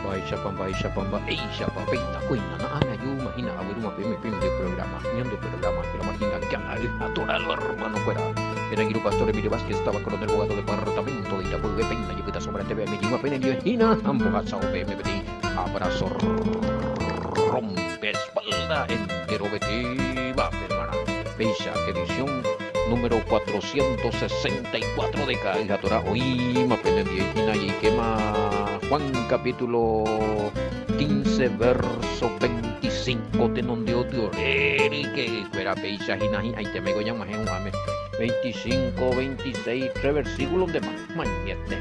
Baisha pamba, eisha papita, cuina, na ana yuma, hina, aburuma, pime de programa, nión de programa, que la máquina que a toda la hermano fuera. Era Guiru Pastor Emilio Vázquez, estaba con el abogado de departamento de Itapu de Peña, y sombra TV, me llama pene, y hina, ambogaza, OPMPT, abrazo, rompe espalda, entero, vete, va, hermana, Beisha, edición número 464 de Caja Torah. Hoy me aprendí y quema Juan capítulo 15 verso 25 de donde otro que espera Beisha Hinahi ahí te me goya más en un 25 26 3 versículos de más mañete.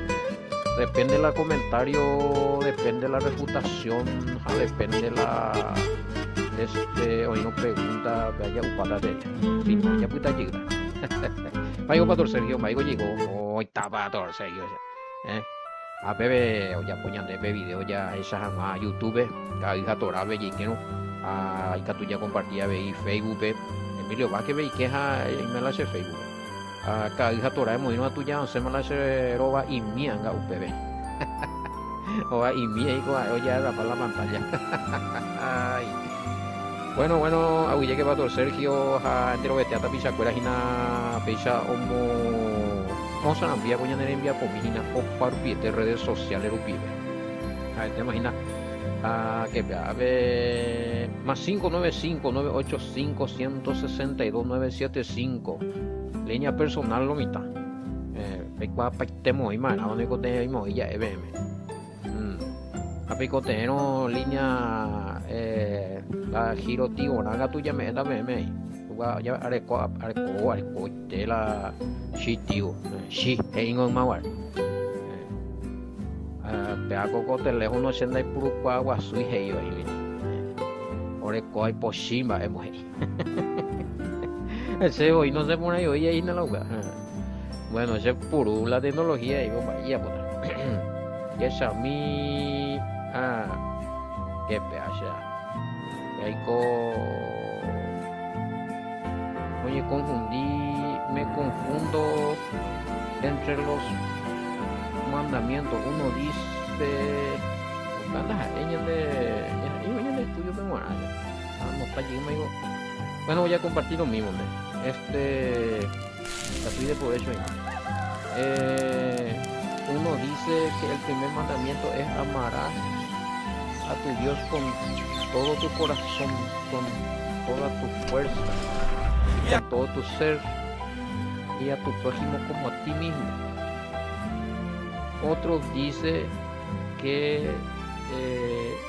Depende la comentario, depende la refutación, depende la hoy no pregunta vaya upada de si no ya puta llega. Maigo Pastor Sergio, Maigo llegó, hoy estaba Pastor Sergio, a bebé, ya ponían de video ya esa a YouTube, a hija Torah ve y que no, a hija tuya compartía ve Facebook, Emilio va que ve y queja y me la hace Facebook, a cada hija Torah hemos ido a tuya, se me la hace roba y mianga UPB, roba y mía y oye la para la pantalla. Bueno, aún llegué Pastor Sergio, a entero vete a tapizacuera hina pecha homo, vamos a enviar coña de enviar pomina o parpiete redes sociales rupibe. A te imagina que a ver más 595-985-162-975 línea personal lo mitad. Temo y más, donde contemos ya EBM. Apicoteno línea la giro tío naga tuya me da meme ya areco de la sitio sí en mawar peaco con teléfono senda y puro agua sui heyo ahí oreco hay poshima hemos ahí ese hoy no se pone hoy ahí en la lugar bueno ese puro la tecnología y vaya pues ya Xiaomi qué pedazo ahí oye me confundo entre los mandamientos. Uno dice ella de estudio de moral no está allí me digo bueno voy a compartir lo mismo la de por eso uno dice que el primer mandamiento es amarás a tu Dios con todo tu corazón, con toda tu fuerza, con todo tu ser y a tu prójimo como a ti mismo. Otro dice que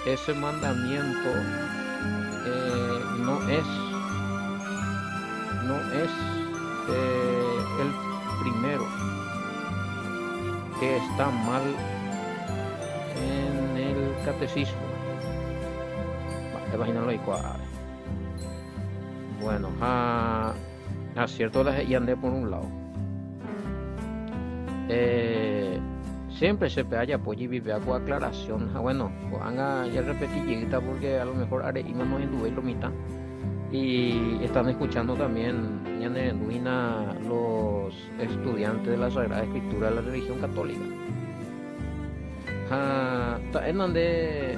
ese mandamiento no es el primero, que está mal en el catecismo. Bueno, acierto y andé por un lado. Siempre se haya apoyo y vive con aclaración. Bueno, haga ya repetir porque a lo mejor haré y no en duda lo mitad. Y están escuchando también los estudiantes de la Sagrada Escritura de la religión católica. En donde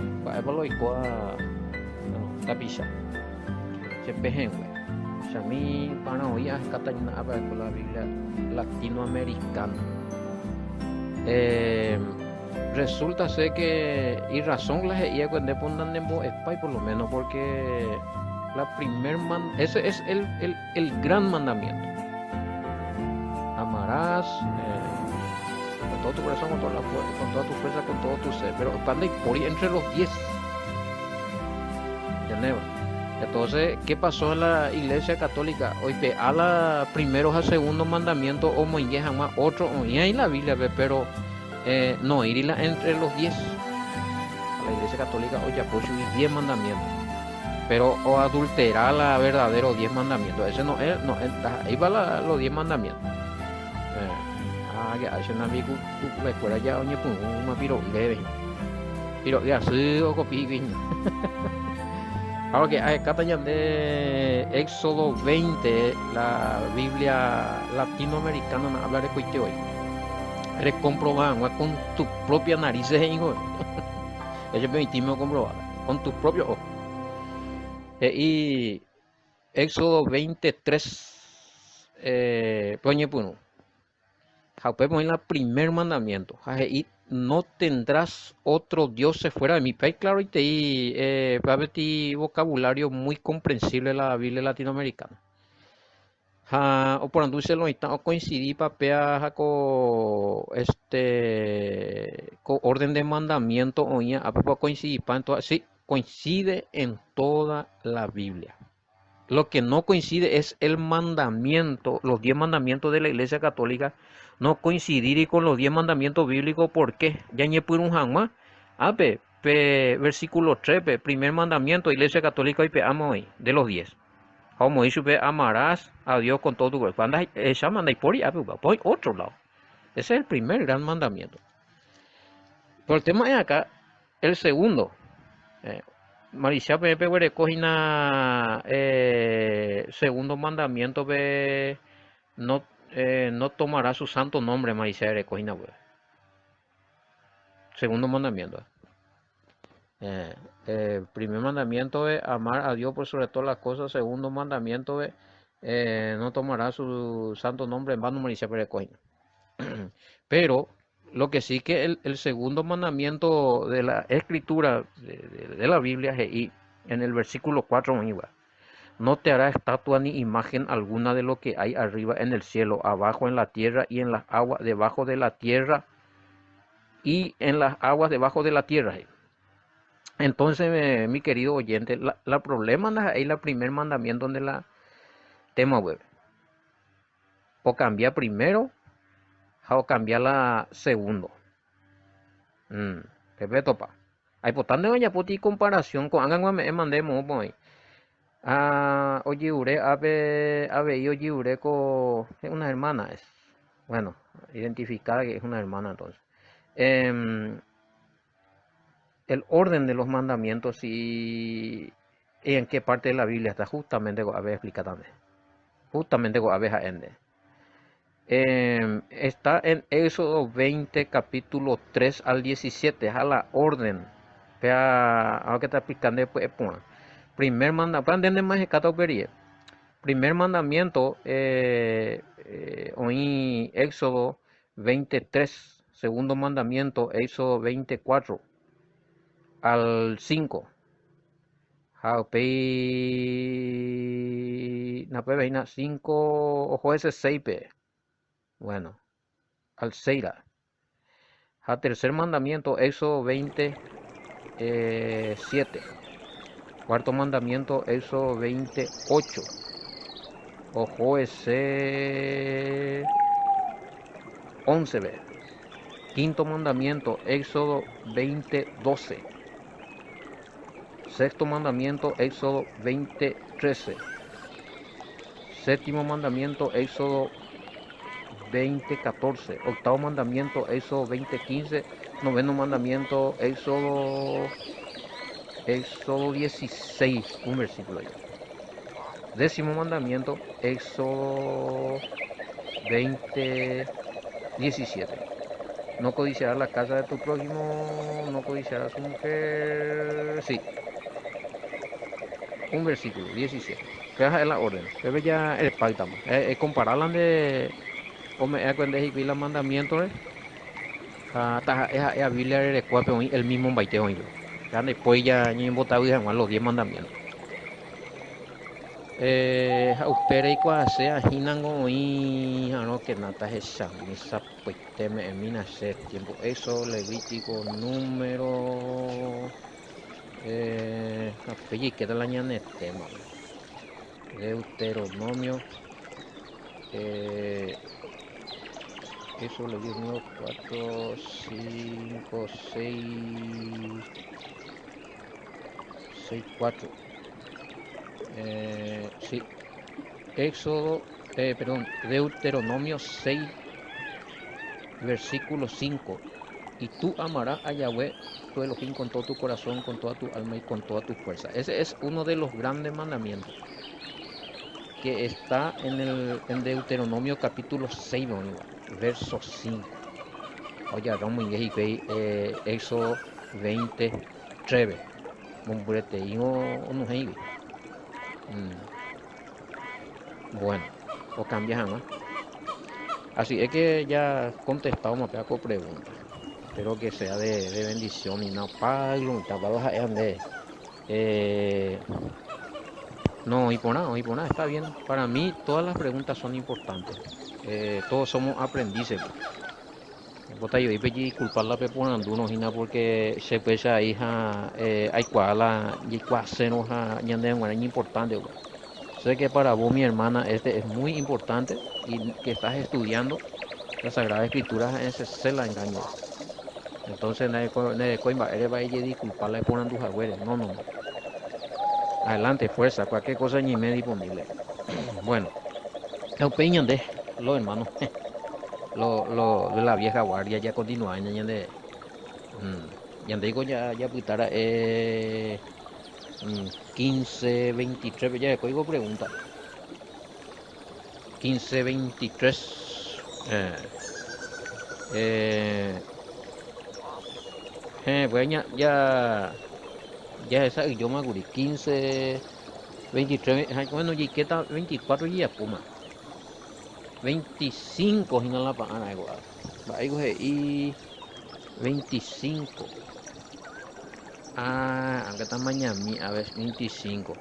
tapiza se pejen Xami para hoy a Catalina con la Biblia latinoamericana. Resulta ser que y razón la y cuando pongan en Spy por lo menos porque la primer ese es el gran mandamiento. Amarás con todo tu corazón, con toda tu fuerza, con todo tu ser, pero cuando por entre los 10 de Neva. Entonces, ¿qué pasó en la Iglesia Católica? Hoy a la primeros a segundos mandamientos o moingue jamás otro oía en la Biblia, pero no irla entre los 10. La Iglesia Católica hoy ya puso 10 mandamientos, pero o adulterar la verdadero 10 mandamientos. Ese no es, ahí va los 10 mandamientos. Que hace una amigo tú recuerdas ya oye pues una piro leve ya sí o copi ahora que acá también de Éxodo 20 la Biblia latinoamericana habla de hoy eres comprobado con tu propia nariz hijo Ella permitimos comprobarla con tus propios ojos. Y Éxodo 23, poñe puno. Jaupe pone el primer mandamiento. Y no tendrás otro Dios fuera de mí. Pero claro, y te di vocabulario muy comprensible la Biblia latinoamericana. O por anduce lo está o coincidí papea con orden de mandamiento o ya coincidir pa entonces sí coincide en toda la Biblia. Lo que no coincide es el mandamiento, los 10 mandamientos de la Iglesia Católica no coincidir con los 10 mandamientos bíblicos. ¿Por qué? Ya ni por un jamás. Versículo 3, primer mandamiento, Iglesia Católica y amo hoy, de los 10. Como dice, amarás a Dios con todo tu cuerpo. Ella manda y por otro lado. Ese es el primer gran mandamiento. Pero el tema es acá, el segundo. Maricia Pepe cogina segundo mandamiento no no tomará su santo nombre. Maricia cogina segundo mandamiento. Primer mandamiento es amar a Dios por sobre todas las cosas. Segundo mandamiento es no tomará su santo nombre en vano. Maricia Pepe cogina. Pero lo que sí que el segundo mandamiento de la escritura de la Biblia es en el versículo 4, no te hará estatua ni imagen alguna de lo que hay arriba en el cielo, abajo en la tierra y en las aguas debajo de la tierra y en las aguas debajo de la tierra. Entonces, mi querido oyente, la problema es ahí el primer mandamiento donde la tema web. O cambia primero o cambiar la segundo. Pepe topa. Hay potando ya poti comparación con angan me mandemos boy. Oye ure ave y oye ure es una hermana es. Bueno, identificada que es una hermana entonces. El orden de los mandamientos y en qué parte de la Biblia está justamente con ave explica también. Justamente con abeja ende. Está en Éxodo 20, capítulo 3 al 17, a la orden. Vea, que está explicando después. Primer mandamiento, primer mandamiento, oí Éxodo 23, segundo mandamiento, Éxodo 24 al 5. Na 5, ojo ese 6. Bueno, al Seira. A tercer mandamiento, Éxodo 27. Cuarto mandamiento, Éxodo 28. Ojo ese 11. Quinto mandamiento, Éxodo 20:12. Sexto mandamiento, Éxodo 20:13. Séptimo mandamiento, Éxodo 20:14. Octavo mandamiento, Éxodo 20:15. Noveno mandamiento, Éxodo 16, un versículo ahí. Décimo mandamiento, Éxodo 20:17. No codiciarás la casa de tu prójimo, no codiciarás a su mujer. Sí, un versículo 17. Quedas en la orden. Pero ya el pacto. Compararla de o me acuerdo de los mandamientos. Es Biblia de cuatro el mismo baiteo. Después ya ni votado los 10 mandamientos. Espera y cuando sea hinango y no que nata esa misa pues teme en mina ser tiempo eso Levítico número y queda la ñane tema Deuteronomio eso le dio 4 5 6 4. Sí, Éxodo, Deuteronomio 6, versículo 5. Y tú amarás a Yahweh, tu Elohim, con todo tu corazón, con toda tu alma y con toda tu fuerza. Ese es uno de los grandes mandamientos que está en Deuteronomio capítulo 6, verso 5. Oye, Éxodo 20, treve. Bombrete y no hay. Bueno, o cambias más. Así es que ya contestado más con preguntas. Espero que sea de bendición y no pago, tapados de no, y por nada, está bien. Para mí todas las preguntas son importantes. Todos somos aprendices. Bota yo ipe disculpar la peponanduno hina porque se pesa hija hay cuala y cuaseno ha ñande es importante. Sé que para vos mi hermana este es muy importante y que estás estudiando la Sagrada Escritura ese se la engaño. Entonces ne coimba eres va a disculpar la peponanduja güey. No, no, no. Adelante, fuerza, cualquier cosa ni me disponible. Bueno, la opinión de los hermanos, lo de la vieja guardia ya continúa, ya digo ya putara 15, 23, ya de código pregunta. 15, 23, pues ya esa yo me acuerdo, 15, 23, bueno, y qué tal 24 y ya puma. 25 si no la pagan igual. Y 25. Aunque está mañana a ver 25.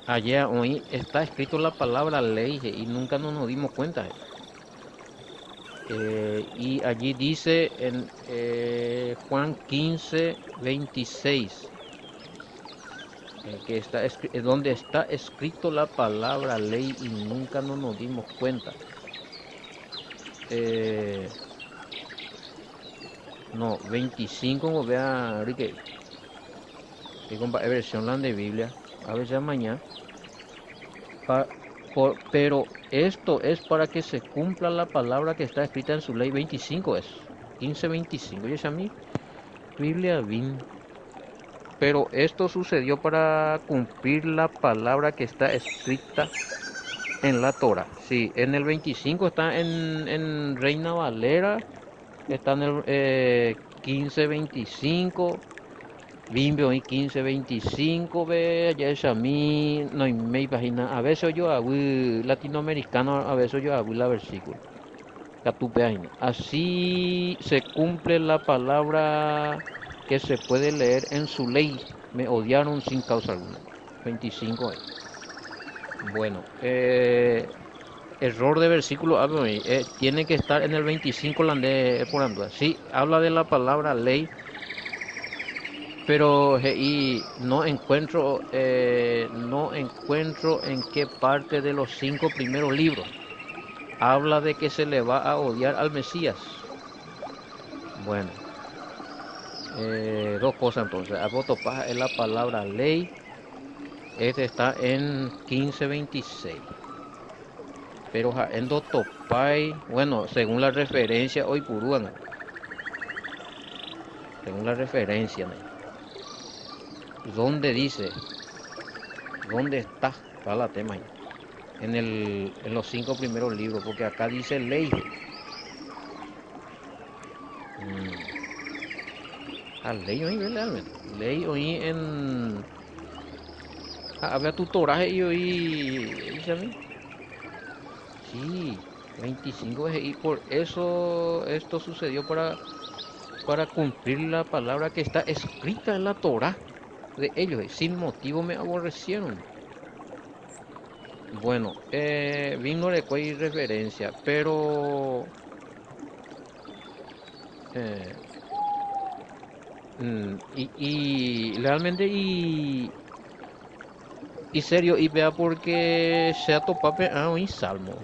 Ayer hoy está escrito la palabra ley y nunca nos dimos cuenta. Y allí dice en Juan 15, 26. Que está donde está escrito la palabra ley y nunca nos dimos cuenta. No, 25 como vea Enrique. Que compa versión la de Biblia. A ver ya mañana. Pero esto es para que se cumpla la palabra que está escrita en su ley 25 es. 15:25. Y es a mí. Biblia BIM. Pero esto sucedió para cumplir la palabra que está escrita en la Torah. Sí, en el 25 está en Reina Valera, está en el 15:25, Bimbio y 15:25, ve, ya es a mí, no me imagino, a veces yo hago latinoamericano, a veces yo hago la versículo. Así se cumple la palabra que se puede leer en su ley. Me odiaron sin causa alguna. 25 es. Bueno, error de versículo. Tiene que estar en el 25 la de por ando. Sí, habla de la palabra ley, pero y no encuentro en qué parte de los 5 primeros libros habla de que se le va a odiar al Mesías. Bueno, dos cosas entonces. Abotopaja es la palabra ley. Este está en 15:26. Pero en Dotopai, bueno, según la referencia, hoy Purúan. Según la referencia, ¿no? ¿Dónde dice? ¿Dónde está? Está la tema ahí. En los 5 primeros libros, porque acá dice ley. Ley hoy realmente. Ley hoy en. Había tutoraje y hoy. Sí, 25 y por eso esto sucedió para cumplir la palabra que está escrita en la Torah de ellos. Sin motivo me aborrecieron. Bueno, vino de cuál referencia, pero y realmente y serio y vea porque se ha topado un salmo.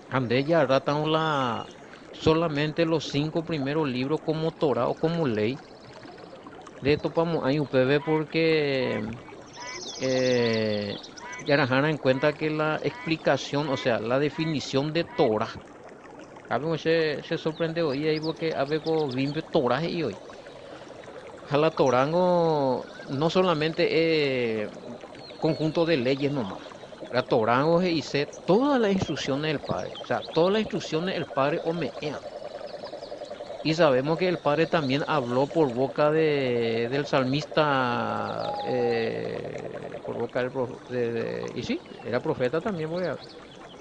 Ande ya ratan solamente los 5 primeros libros como Torah o como ley. De topamos ahí un PV porque ya nos en cuenta que la explicación, o sea, la definición de Torah. A mí se sorprende hoy ahí porque a ver con bimbe Torah y hoy. A la Torah no solamente conjunto de leyes nomás. La Torá o dice todas las instrucciones del Padre. O sea, todas las instrucciones del Padre omean. Y sabemos que el Padre también habló por boca del salmista, por boca y sí, era profeta también, porque,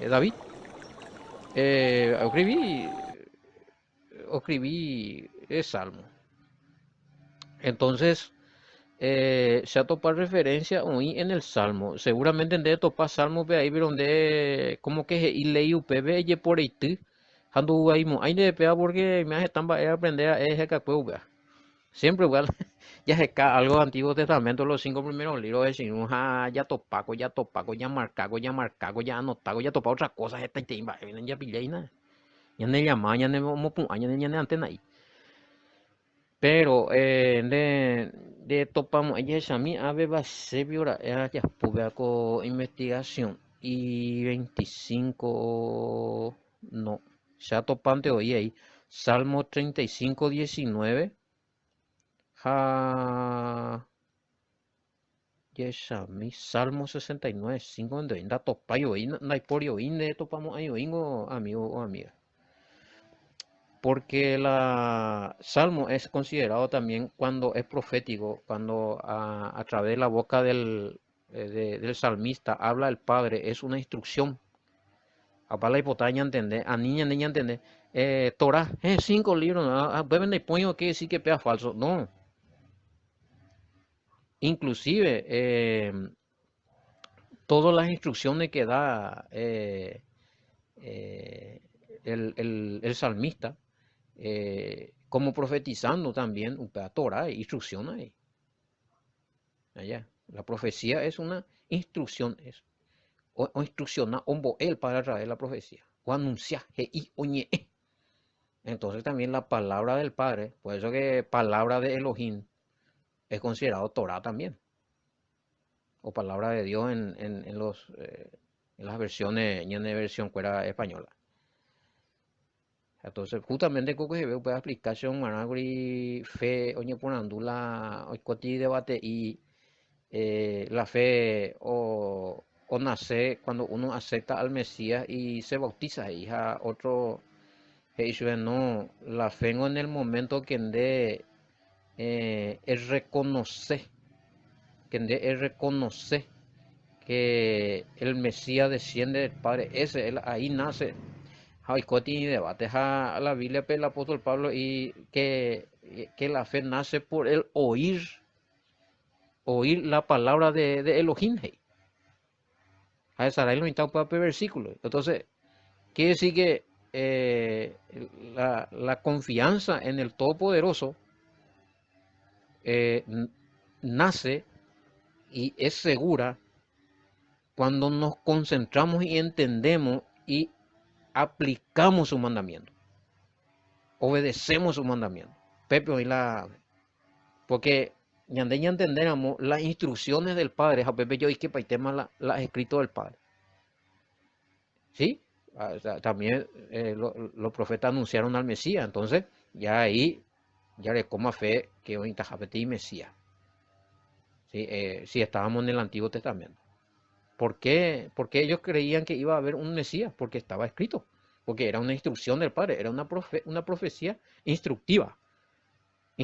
David. Escribí el Salmo. Entonces, se ha topado referencia hoy en el Salmo. Seguramente de topar Salmo ve ahí, pero donde como que y leí upb y por ahí tú. Ando ahí mo, ahí de pega porque me hace tan va a aprender a ese que siempre igual, ya se cae algo de Antiguo Testamento, los 5 primeros libros de Shinun, ya topaco, ya marcago, ya anotago, ya topa otra cosa, esta y va, vienen ya pillé y nada. Ya ne llama, ya ne mo pum, ya ne antena ahí. Pero de topamos, ella es a mí, ave va se viora, era ya pude con investigación y 25, no, ya topante hoy ahí, Salmo 35:19. Ja, Yeshami, Salmo 69, 5, donde ainda topa yo, no hay por yo, inde topamos ahí, amigo o amiga. Porque la Salmo es considerado también cuando es profético, cuando a través de la boca del salmista habla el Padre, es una instrucción. A la hipotaña entender, a niña entender. Torah, 5 libros, beben de puño que decir que pega falso. No, inclusive todas las instrucciones que da eh, el salmista, como profetizando también, un Torah, instrucción ahí. Allá. La profecía es una instrucción, o instrucciona él para traer la profecía, o anunciar, y oñe. Entonces también la palabra del Padre, por eso que palabra de Elohim es considerado Torah también, o palabra de Dios en las versiones, en la versión fuera española. Entonces, justamente creo que se ve una explicación managri fe oñe ponandula o coti debate y la fe o nace cuando uno acepta al Mesías y se bautiza hija otro no la fe en el momento que es reconocer es reconocer que el Mesías desciende del Padre ese ahí nace hay coti debate a la Biblia el apóstol Pablo y que la fe nace por el oír la palabra de Elohim. A esa lo mitad un versículo. Entonces, quiere decir que la confianza en el Todopoderoso eh, nace y es segura cuando nos concentramos y entendemos y aplicamos su mandamiento. Obedecemos su mandamiento. Pepe, hoy porque ya entenderemos las instrucciones del Padre. A Pepe yo que para el tema la escrito del Padre. ¿Sí? O sea, también los profetas anunciaron al Mesías, entonces ya ahí ya le coma fe que hoy y Mesías. ¿Sí? Si estábamos en el Antiguo Testamento. ¿Por qué? Porque ellos creían que iba a haber un Mesías, porque estaba escrito, porque era una instrucción del Padre, era una profecía instructiva, o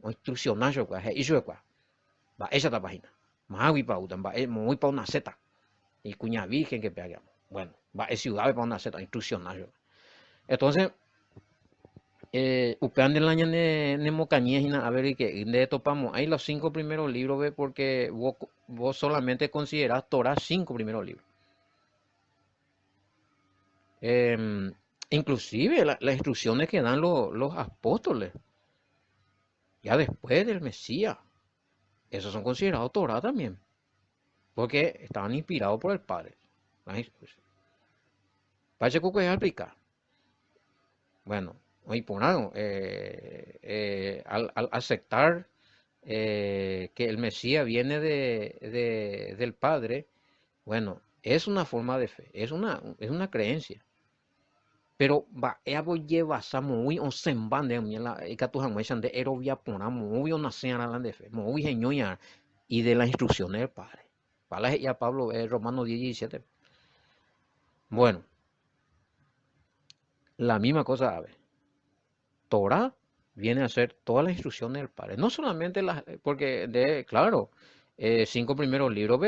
instruccional, va esa la página, más muy para una zeta, y cuña virgen que pegamos. Bueno, va es ciudad para una zeta, instruccional. Entonces, upean del año de mocañía, a ver que de topamos. Ahí los 5 primeros libros, ve, porque vos solamente considerás Torah 5 primeros libros. Inclusive las instrucciones que dan los apóstoles, ya después del Mesías, esos son considerados Torah también, porque estaban inspirados por el Padre. Parece que voy a explicar. Bueno, hoy por algo, al aceptar que el Mesías viene del Padre, bueno, es una forma de fe, es una creencia. Pero va, lleva a muy on semban de la ecatujan muechan de erovia pona muy on nacean de fe, muy geñoña y de las instrucciones del Padre. Palas y a Pablo, Romanos 10, 17. Bueno, la misma cosa, a ver. Torah viene a ser todas las instrucciones del Padre. No solamente las, porque claro, 5 primeros libros,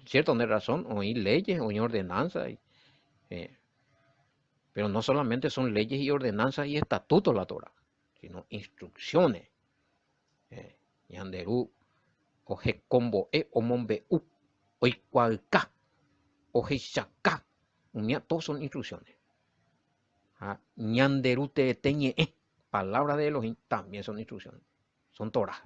cierto, donde razón, oí leyes, oí ordenanzas, eh, pero no solamente son leyes y ordenanzas y estatutos la Torah, sino instrucciones. Yanderú, oje combo omombe oikualca, oje shaka, todos son instrucciones. Ñanderú te teñe, palabra de Elohim, también son instrucciones, son Torah.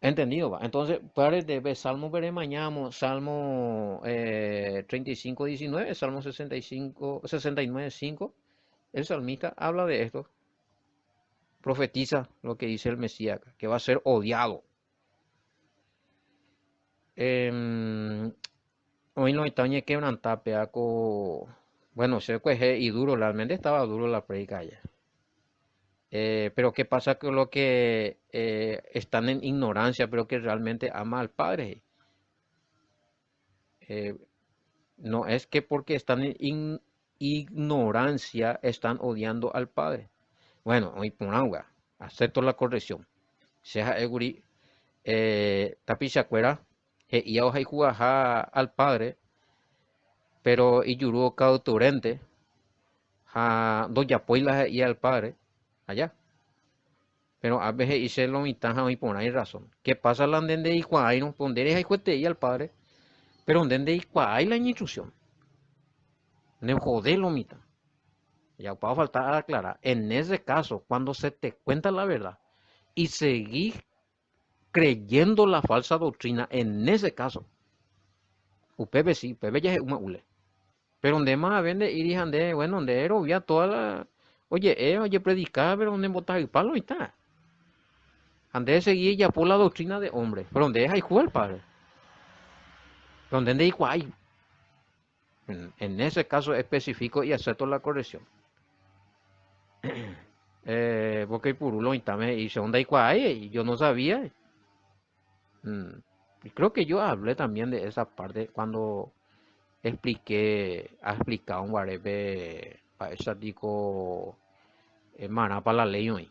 Entendido, va. Entonces, para de Salmo veré mañana, Salmo 35, 19, Salmo 65, 69, 5. El salmista habla de esto, profetiza lo que dice el Mesías, que va a ser odiado. Hoy no está ni quebrantar, peaco. Bueno, se coge y duro, realmente estaba duro la predica ya. Pero ¿qué pasa con lo que están en ignorancia, pero que realmente ama al Padre? Eh, no es que porque están en ignorancia están odiando al Padre. Bueno, hoy por agua, acepto la corrección. Sea eguri, tapichacuera, y ahora hay al Padre, pero y yuru cauturente, doya puila y al Padre, allá. Pero a veces hice lo mitad hoy por ahí razón. ¿Qué pasa la andén de igual no pondere hay cuete y al Padre? Pero andén de igual hay la instrucción. Ne joder lo mitad. Ya puedo faltar aclarar. En ese caso, cuando se te cuenta la verdad y seguís creyendo la falsa doctrina, en ese caso, UPB sí, UPB ya es una ule. Pero donde más vende y ande, bueno, donde era obvia toda la. Oye, predicar, pero donde botar el palo y está. Ande seguir ya por la doctrina de hombre. Pero donde es ahí juega el padre. Donde ande igual. En ese caso específico y acepto la corrección. Porque Purulo y también y segunda y yo no sabía. Y creo que yo hablé también de esa parte cuando ha explicado un guarepe para esa dico mana para la ley hoy.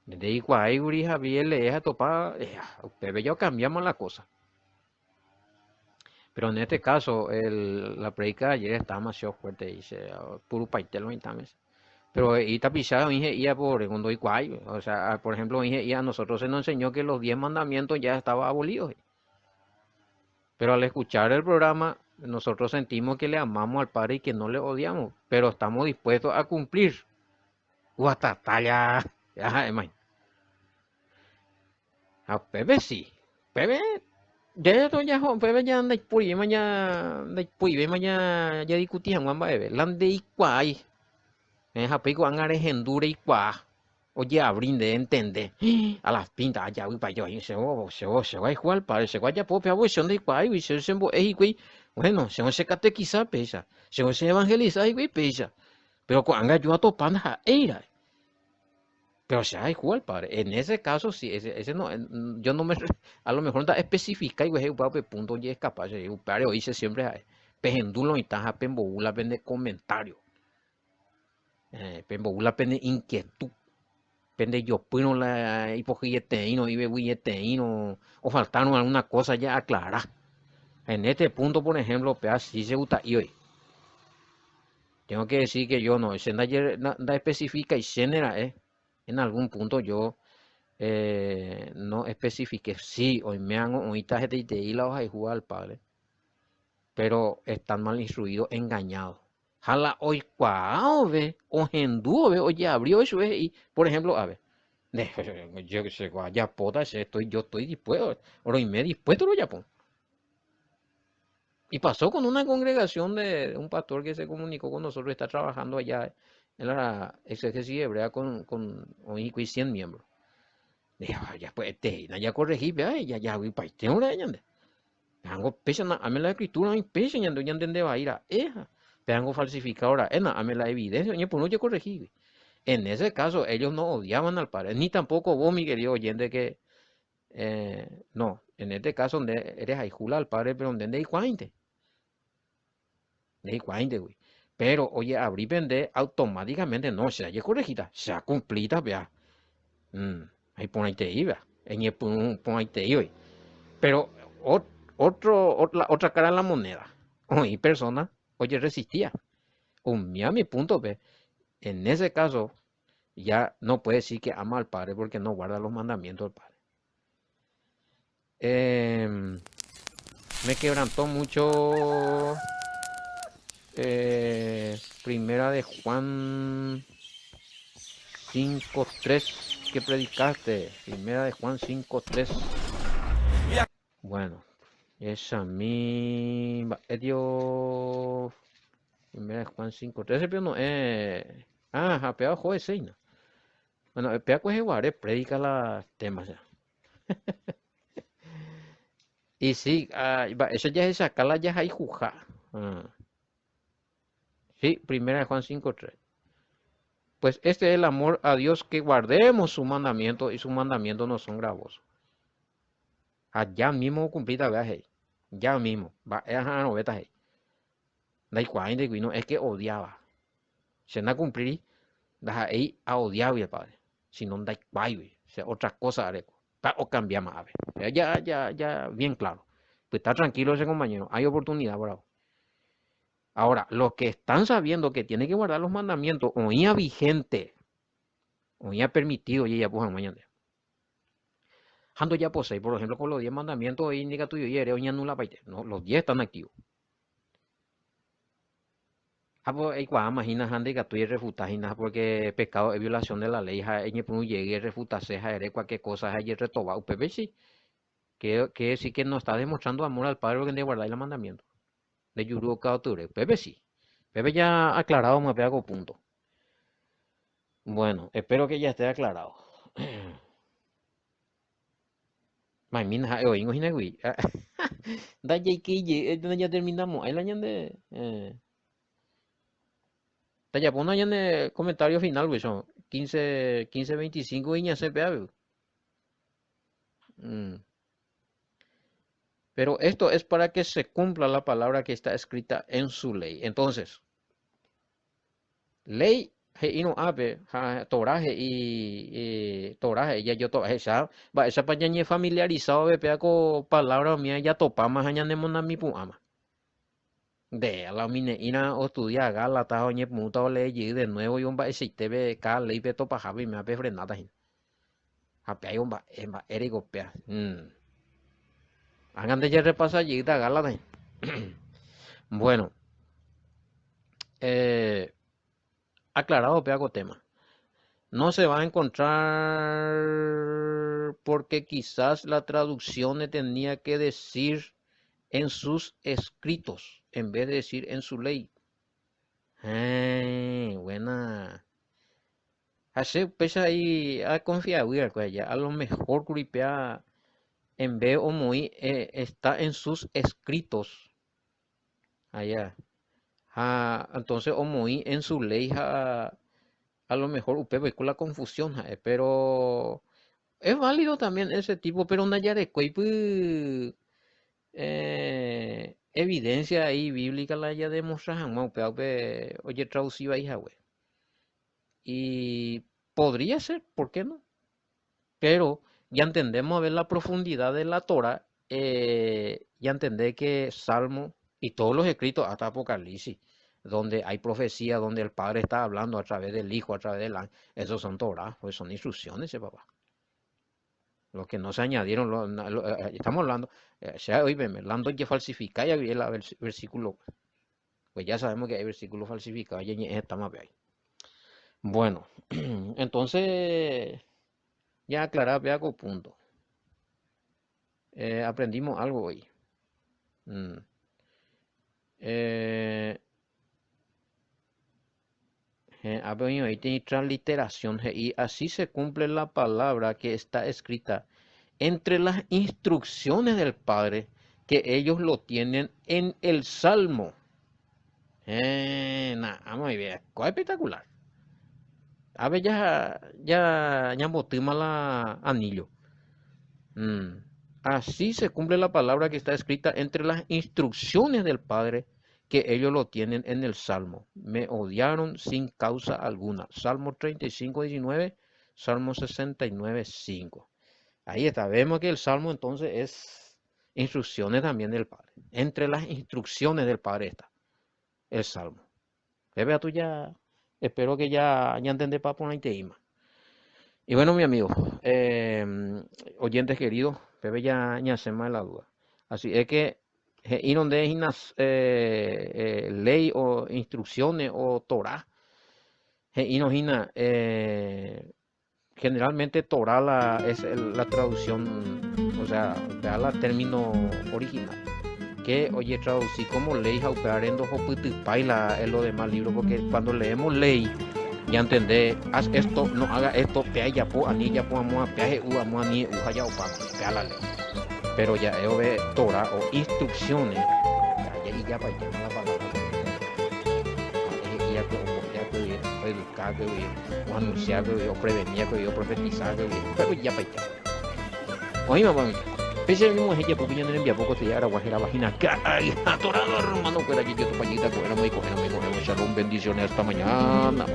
Desde igual Uri Javier le deja topar, usted ya cambiamos la cosa. Pero en este caso, la predica de ayer está demasiado fuerte, dice, puro paitelo y también. Pero y tapizado, dije, por segundo igual, o sea, por ejemplo, dije, a nosotros se nos enseñó que los 10 mandamientos ya estaban abolidos. Pero al escuchar el programa, nosotros sentimos que le amamos al Padre y que no le odiamos, pero estamos dispuestos a cumplir. Guatataya, a Pepe sí. Pepe, ya esto ya, Pepe ya anda por ahí, ya discutían, Juan Baebe, lande y cuay. En Japón, angare gendure y cuá. Oye, abrin de entender. A las pintas, allá voy para allá. Se va a jugar, padre. Se va a pope a versión de cuay. Y se güey. Bueno, se va a catequizar, pesa. Se va a evangelizar, güey, pesa. Pero cuando yo a topar, era. Pero se va a jugar, padre. En ese caso, sí, ese no, yo no me, a lo mejor da especifica y güey, punto y es capaz. Un padre hoy se siempre hay. Pejendulo y taja, pemboula, vende comentario. Pemboula, pende inquietud. Pende yo puno la hipogieteíno y bebuyeteíno o faltaron alguna cosa ya aclarar. En este punto, por ejemplo, sí se gusta y hoy. Tengo que decir que yo no, se da especifica y genera, en algún punto yo no especifique, sí, hoy me han ahorita gente y la hoja y jugar al padre, pero están mal instruidos, engañados. Jala hoy cuau ve, o hendú ve, oye abrió eso ve, y por ejemplo, a ver, yo que sé, ya pota, yo estoy dispuesto, oro y me dispuesto lo yapón. Y pasó con una congregación de un pastor que se comunicó con nosotros, está trabajando allá en la exégesis hebrea con hoy 100 miembros. Dije, ya pues, ya corregí, ya voy para este hora, ya ande. Tengo pesa, ame la escritura, no pesa, ya ande va a ir a esa. Tengo falsificadora, ame la evidencia, ya pues no ya corregí. En ese caso, ellos no odiaban al padre, ni tampoco vos, mi querido oyente, que No, en este caso donde eres ahijula al padre, pero donde hay cuainte, de cuainte, güey. Pero, oye, abrí vende automáticamente, no, se haya corregida, se ha cumplida, vea. Mm, ahí pon ahí te iba, pon ahí te iba. Pero otra cara de la moneda, oye, persona, oye, resistía. A mi punto, ve, en ese caso, ya no puede decir que ama al padre porque no guarda los mandamientos del padre. Em, Me quebrantó mucho Primera de Juan 5:3 que predicaste. Primera de Juan 5:3. Bueno, esa misma. Dios. Primera de Juan 5:3. Pero no es. Ah, japeado juez seina. Bueno, el peaco es igual, predica los temas ya. Y sí, eso ya es sacarla ya hay juja. Ah, sí, primera de Juan 5:3. Pues este es el amor a Dios, que guardemos su mandamiento, y sus mandamientos no son gravosos. Allá mismo cumplida viaje. Ya mismo. Va, no veta ahí. Dai cuáin de no es que odiaba. Se na cumplir, da ahí a odiar el padre. Si no dai cuáin, o sea, otra cosa haré. O cambiamos a ver. Ya, bien claro. Pues está tranquilo ese compañero. Hay oportunidad, bravo. Ahora, los que están sabiendo que tienen que guardar los mandamientos, oía vigente, oía permitido, y ya pues mañana. Ando ya posee, por ejemplo, con los 10 mandamientos, ahí indica tuyo y eres oña nula paite. No, los 10 están activos. Pues ahí cuando imagina hande que tú y refutas porque pecado es violación de la ley, ja, eñe punu llegue refutase, ja, ere cualquier cosa, ja, y retoba, upepe sí, que sí que no está demostrando amor al padre porque de guardar el mandamiento. De yuru cauture, Pepe sí. Pepe ya aclarado, me pego punto. Bueno, espero que ya esté aclarado. Maimina, oingo hinagui. Da ya terminamos. Ahí la ñande. Ya pone allá en el comentario final, güey. Son 15, 25 y ya se vea. Pero esto es para que se cumpla la palabra que está escrita en su ley. Entonces, ley y no ave, toraje y toraje, ya yo toraje, esa pa ya familiarizado, ve, pea con palabra mía, ya topamos allá en mi ama. De la mine ina o estudia gala ta oñe muta o ley de nuevo y un ba ese te ve ka ley pe topa javi me ape frenada hin. Ape hay un ba erigo pea. Hagan de ya repasa allí da gala de. Bueno, eh, aclarado peago tema. No se va a encontrar porque quizás la traducción le tenía que decir en sus escritos en vez de decir en su ley. Buena. Hace pesa ahí a confiar, a lo mejor Curipea en vez o muy está en sus escritos allá. Entonces o muy en su ley a lo mejor usted con la confusión, pero es válido también ese tipo, pero no haya de evidencia ahí bíblica la haya demostrado, oye traducido ahí, güey. Y podría ser, ¿por qué no? Pero ya entendemos a ver la profundidad de la Torah, ya entendé que Salmo y todos los escritos, hasta Apocalipsis, donde hay profecía, donde el Padre está hablando a través del Hijo, a través del ángel, esos son Torah, pues son instrucciones, papá. Los que no se añadieron, estamos hablando, oye, hablando que falsificar ya vi el versículo, pues ya sabemos que hay versículos falsificados, y estamos ahí. Bueno, entonces, ya aclarado, con punto. Aprendimos algo hoy. Mm. Eh, ahí tiene transliteración y así se cumple la palabra que está escrita entre las instrucciones del Padre que ellos lo tienen en el Salmo. Muy bien, es espectacular. A ver, ya botimos la anillo. Mm. Así se cumple la palabra que está escrita entre las instrucciones del Padre que ellos lo tienen en el Salmo. Me odiaron sin causa alguna. Salmo 35:19, Salmo 69:5. Ahí está. Vemos que el Salmo entonces es instrucciones también del Padre. Entre las instrucciones del Padre está el Salmo. Bebe, tú ya, espero que ya entendés para poner tema. Y bueno, mi amigo, oyentes queridos, Pepe ya se me la duda. Así es que, y donde hay unas ley o instrucciones o Torah, y no generalmente Torah es la traducción, o sea, vea la término original. Que, oye, traducí como ley, jaupear en dos paila en los demás libros, porque cuando leemos ley, ya entendé, haz esto, no haga esto, pea ya po, ani ya po, amo a peaje, amo a ni, uja ya opa, pea la ley. Pero ya ve Torah o instrucciones, ya para allá, la palabra. Ya que educar, que o anunciar, que o prevenir, que o profetizar, pero ya para allá. Oye, mamá, pese a mi mujer, ya porque yo no le envía poco, te llega a guajera vagina, que ay, atorado, hermano, que era aquí, que tu pañita, cogemos y cogemos, shalom, bendiciones hasta mañana.